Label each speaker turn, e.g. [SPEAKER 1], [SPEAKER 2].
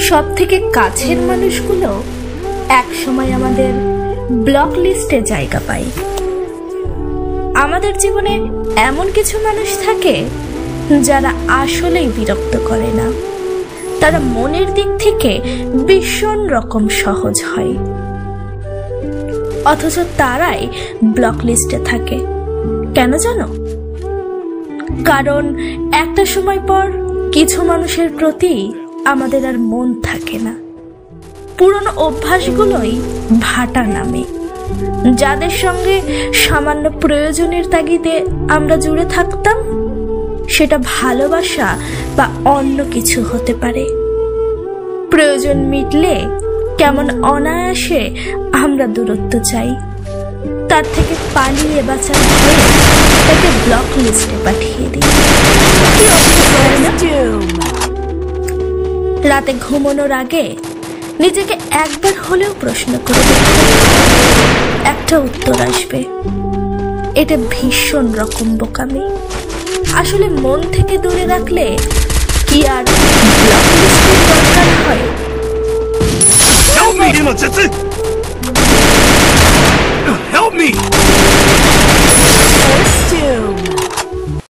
[SPEAKER 1] সব থেকে কাছের মানুষগুলো এক সময় আমাদের ব্লক লিস্টে জায়গা পায়। আমাদের জীবনে এমন কিছু মানুষ থাকে যারা আসলেই বিরক্ত করে না, তারা মনের দিক থেকে ভীষণ রকম সহজ হয়, অথচ তারাই ব্লক লিস্টে থাকে। কেন জানো? কারণ একটা সময় পর কিছু মানুষের প্রতি আমাদের আর মন থাকে না। পুরনো অভ্যাসগুলোই ভাটা নামে। যাদের সঙ্গে সামান্য প্রয়োজনের তাগিদে আমরা জুড়ে থাকতাম, সেটা ভালোবাসা বা অন্য কিছু হতে পারে। প্রয়োজন মিটলে কেমন অনায়াসে আমরা দূরত্ব চাই, তার থেকে পালিয়ে বাঁচার ভয়ে তাকে ব্লক লিস্টে পাঠিয়ে দিই। রাতে ঘুমানোর আগে নিজেকে একবার হলেও প্রশ্ন করে দেখো, একটা উত্তর আসবে। এটা ভীষণ রকম বোকামি। আসলে মন থেকে দূরে রাখলে কি আর ব্লক লিস্টের দরকার হয়?